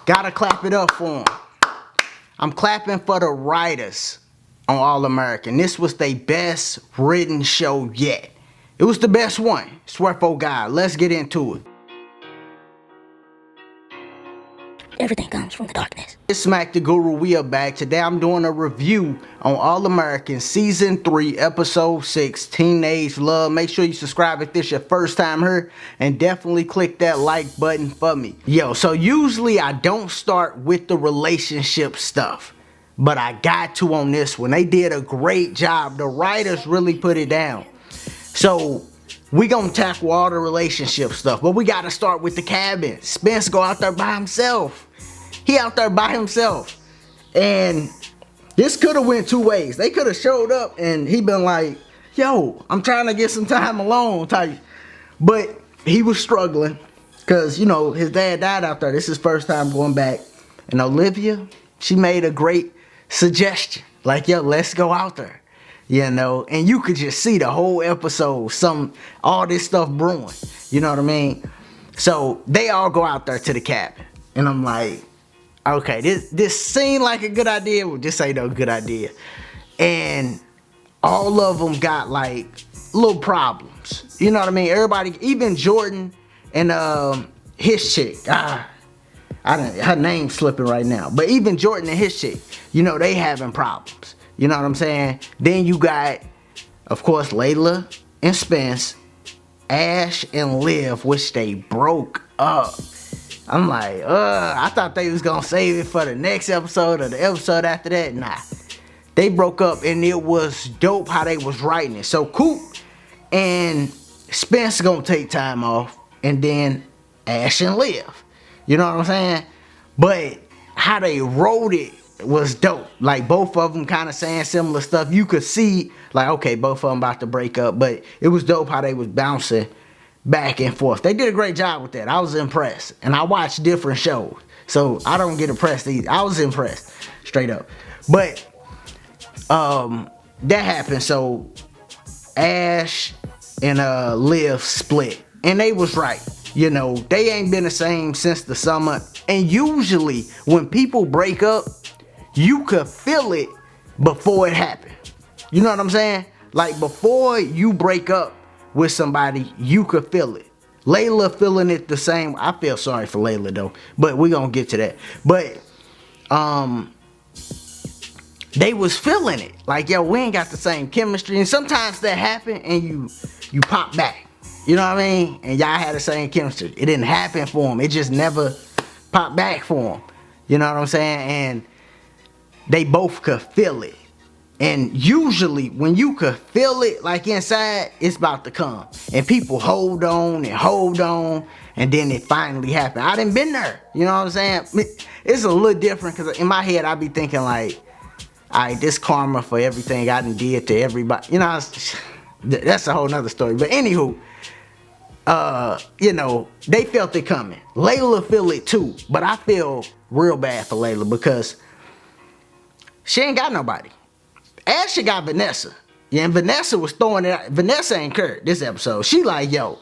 Gotta clap it up for them. I'm clapping for the writers on All American. This was their best written show yet. It was the best one. Swear for God. Let's get into it. Everything comes from the darkness. It's Smack the Guru. We are back. Today I'm doing a review on All American Season 3, Episode 6, Teenage Love. Make sure you subscribe if this your first time here. And definitely click that like button for me. Yo, so usually I don't start with the relationship stuff. But I got to on this one. They did a great job. The writers really put it down. So we gonna tackle all the relationship stuff, but we gotta start with the cabin. Spence go out there by himself. He out there by himself. And this could have went two ways. They could have showed up and he been like, yo, I'm trying to get some time alone type. But he was struggling because, you know, his dad died out there. This is his first time going back. And Olivia, she made a great suggestion. Like, yo, let's go out there. You know, and you could just see the whole episode, all this stuff brewing. You know what I mean? So they all go out there to the cabin. And I'm like, okay, this seemed like a good idea. Well, this ain't no good idea. And all of them got like little problems. You know what I mean? Everybody, even Jordan and his chick. Her name's slipping right now. But even Jordan and his chick, you know, they having problems. You know what I'm saying? Then you got, of course, Layla and Spence, Ash and Liv, which they broke up. I'm like, I thought they was gonna save it for the next episode or the episode after that. Nah. They broke up and it was dope how they was writing it. So Coop and Spence gonna take time off, and then Ash and Liv. You know what I'm saying? But how they wrote it was dope. Like both of them kind of saying similar stuff. You could see like, okay, both of them about to break up, but it was dope how they was bouncing back and forth. They did a great job with that. I was impressed. And I watched different shows, so I don't get impressed either. I was impressed straight up. But that happened. So Ash and Liv split, and they was right. You know, they ain't been the same since the summer. And usually when people break up, you could feel it before it happened. You know what I'm saying? Like before you break up with somebody, you could feel it. Layla feeling it the same. I feel sorry for Layla though, but we're gonna get to that. But they was feeling it. Like, yo, we ain't got the same chemistry. And sometimes that happen and you pop back. You know what I mean? And y'all had the same chemistry. It didn't happen for them. It just never popped back for them. You know what I'm saying? And they both could feel it. And usually when you could feel it like inside, it's about to come. And people hold on, and then it finally happened. I done been there. You know what I'm saying? It's a little different because in my head I be thinking like, alright, this karma for everything I done did to everybody. You know, that's a whole nother story. But anywho, you know, they felt it coming. Layla feel it too. But I feel real bad for Layla because she ain't got nobody. Ashley got Vanessa. Yeah, and Vanessa was throwing it out. Vanessa ain't Kurt this episode. She like, yo,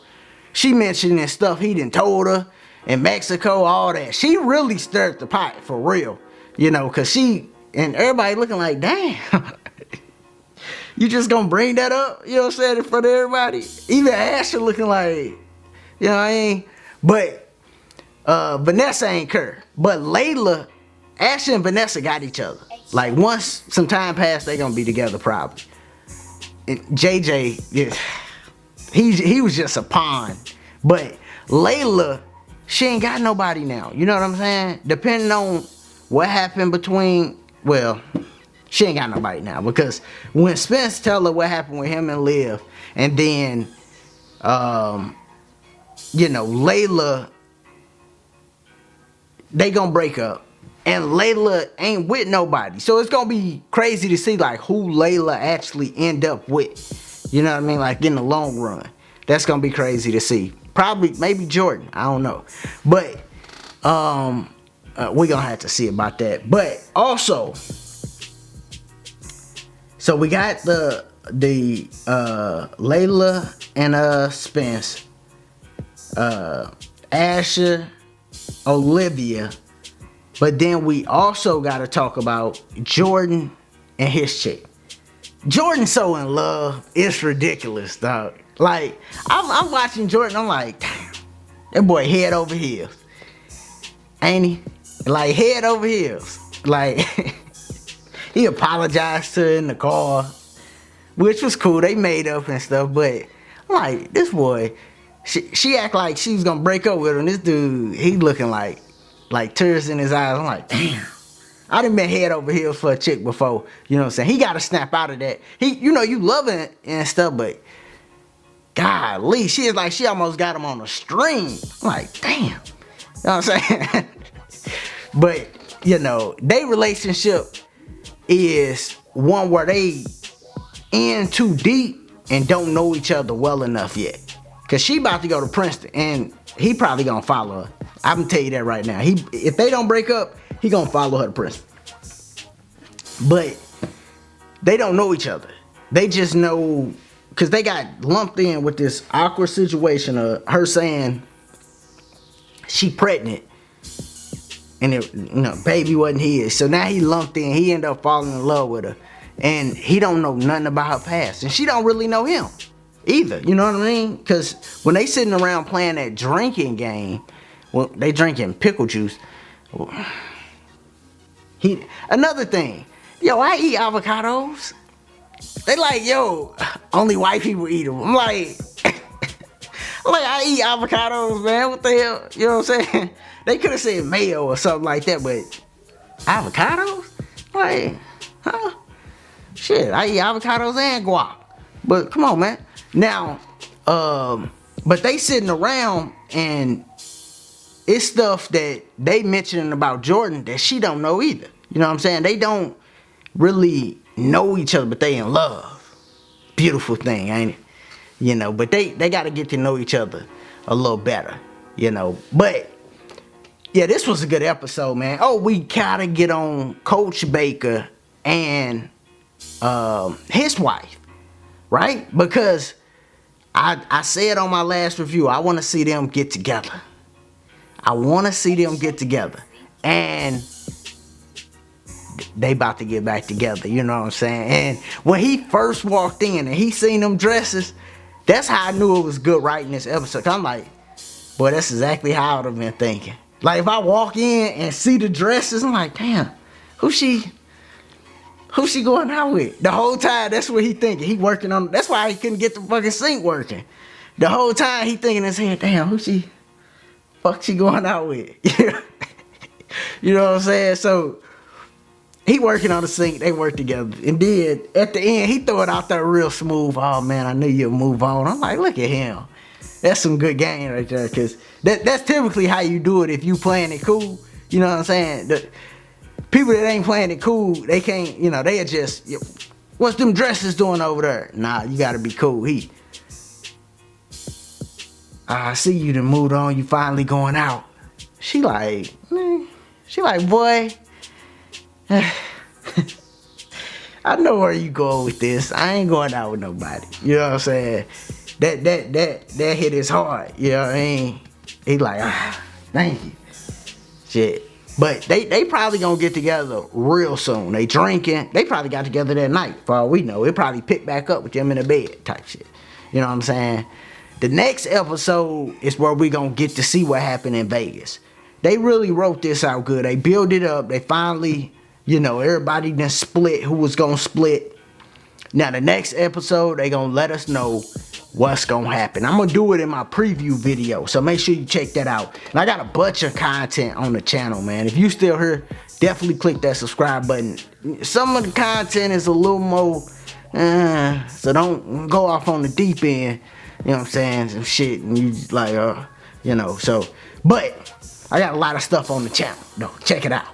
she mentioning stuff he done told her in Mexico, all that. She really stirred the pot for real. You know, cause she, and everybody looking like, damn. You just gonna bring that up? You know what I'm saying? In front of everybody? Even Ashley looking like, you know what I mean? But Vanessa ain't Kurt. But Layla, Ashley and Vanessa got each other. Like once some time passed, they gonna be together probably. And JJ, yeah, he was just a pawn. But Layla, she ain't got nobody now. You know what I'm saying? Depending on what happened between, well, she ain't got nobody now. Because when Spence tell her what happened with him and Liv, and then, you know, Layla, they gonna break up. And Layla ain't with nobody. So it's gonna be crazy to see like who Layla actually end up with. You know what I mean? Like in the long run. That's gonna be crazy to see. Probably, maybe Jordan. I don't know. But we're gonna have to see about that. But also, so we got the Layla and Spence, Asher, Olivia, But then we also got to talk about Jordan and his chick. Jordan's so in love, it's ridiculous, dog. Like, I'm watching Jordan, I'm like, damn, that boy head over heels. Ain't he? Like, head over heels. Like, he apologized to her in the car, which was cool. They made up and stuff, but I'm like, this boy, she act like she was gonna break up with him. This dude, he looking like tears in his eyes. I'm like, damn. I done been head over heels for a chick before. You know what I'm saying? He got to snap out of that. You love it and stuff, but golly, she is like, she almost got him on a string. I'm like, damn. You know what I'm saying? But, their relationship is one where they in too deep and don't know each other well enough yet. Because she about to go to Princeton, and he probably going to follow her. I'm going to tell you that right now. If they don't break up, he going to follow her to Princeton. But they don't know each other. They just know, because they got lumped in with this awkward situation of her saying she pregnant. And baby wasn't his. So now he lumped in. He ended up falling in love with her. And he don't know nothing about her past. And she don't really know him either. You know what I mean? Because when they sitting around playing that drinking game, well, they drinking pickle juice. Another thing. Yo, I eat avocados. They like, yo, only white people eat them. I'm like, I eat avocados, man. What the hell? You know what I'm saying? They could have said mayo or something like that, but avocados? Like, huh? Shit, I eat avocados and guac. But come on, man. Now, but they sitting around and it's stuff that they mentioning about Jordan that she don't know either. You know what I'm saying? They don't really know each other, but they in love. Beautiful thing, ain't it? But they got to get to know each other a little better, But, yeah, this was a good episode, man. Oh, we gotta get on Coach Baker and his wife, right? Because I said on my last review, I want to see them get together. And they about to get back together, you know what I'm saying? And when he first walked in and he seen them dresses, that's how I knew it was good writing this episode. I'm like, boy, that's exactly how I would have been thinking. Like, if I walk in and see the dresses, I'm like, damn, who's she going out with? The whole time, that's what he thinking. He working on, that's why he couldn't get the fucking sink working. The whole time, he thinking in his head, damn, fuck she going out with? You know what I'm saying? So, he working on the sink, they work together. And then, at the end, he throw it out there real smooth. Oh, man, I knew you'd move on. I'm like, look at him. That's some good game right there, because that's typically how you do it if you playing it cool. You know what I'm saying? The people that ain't playing it cool, they can't, they are just, what's them dresses doing over there? Nah, you got to be cool. I see you done moved on, you finally going out. She like, boy, I know where you going with this. I ain't going out with nobody. You know what I'm saying? That hit his heart. You know what I mean? He like, thank you. Shit. But they probably gonna get together real soon. They drinking. They probably got together that night. For all we know, it probably picked back up with them in the bed type shit. You know what I'm saying? The next episode is where we gonna get to see what happened in Vegas. They really wrote this out good. They built it up. They finally, everybody done split who was gonna split. Now the next episode, they gonna let us know what's gonna happen. I'm gonna do it in my preview video, so make sure you check that out. And I got a bunch of content on the channel, man. If you still here, definitely click that subscribe button. Some of the content is a little more, so don't go off on the deep end. You know what I'm saying? Some shit, and you just like, so. But I got a lot of stuff on the channel, though. Check it out.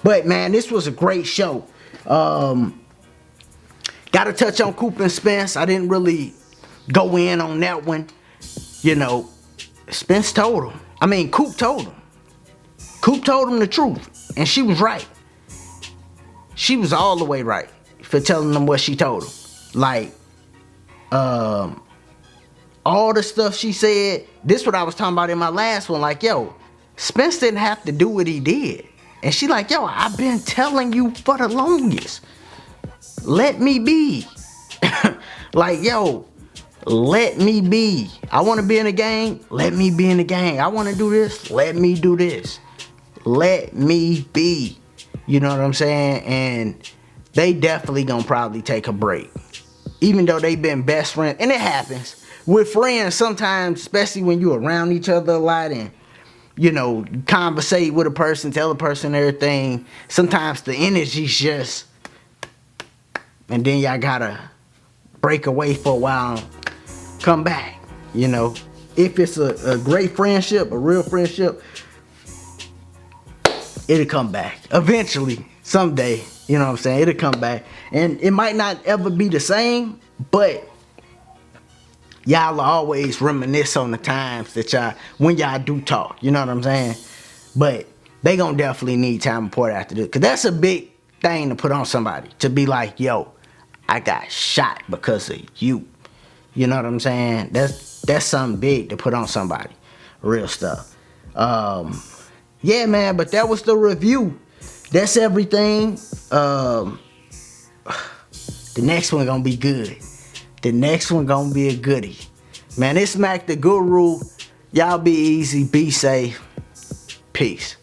But man, this was a great show. Got to touch on Coop and Spence. I didn't really go in on that one. Spence told him. Coop told him. Coop told him the truth, and she was right. She was all the way right for telling him what she told him. Like, all the stuff she said. This what I was talking about in my last one. Like, yo, Spence didn't have to do what he did. And she like, yo, I've been telling you for the longest. Let me be. Like, yo, let me be. I want to be in the gang. Let me be in the gang. I want to do this. Let me do this. Let me be. You know what I'm saying? And they definitely gonna probably take a break. Even though they been best friends. And it happens. With friends sometimes, especially when you around each other a lot and, you know, conversate with a person, tell a person everything. Sometimes the energy's just, and then y'all gotta break away for a while, come back. You know, if it's a great friendship, a real friendship, it'll come back eventually, someday. You know what I'm saying? It'll come back, and it might not ever be the same, but y'all will always reminisce on the times that when y'all do talk. You know what I'm saying? But they gonna definitely need time apart after this, because that's a big thing to put on somebody, to be like, yo, I got shot because of you. You know what I'm saying? That's something big to put on somebody. Real stuff. Yeah, man, but that was the review. That's everything. The next one gonna be good. The next one gonna be a goodie. Man, it's Mac the Guru. Y'all be easy, be safe. Peace.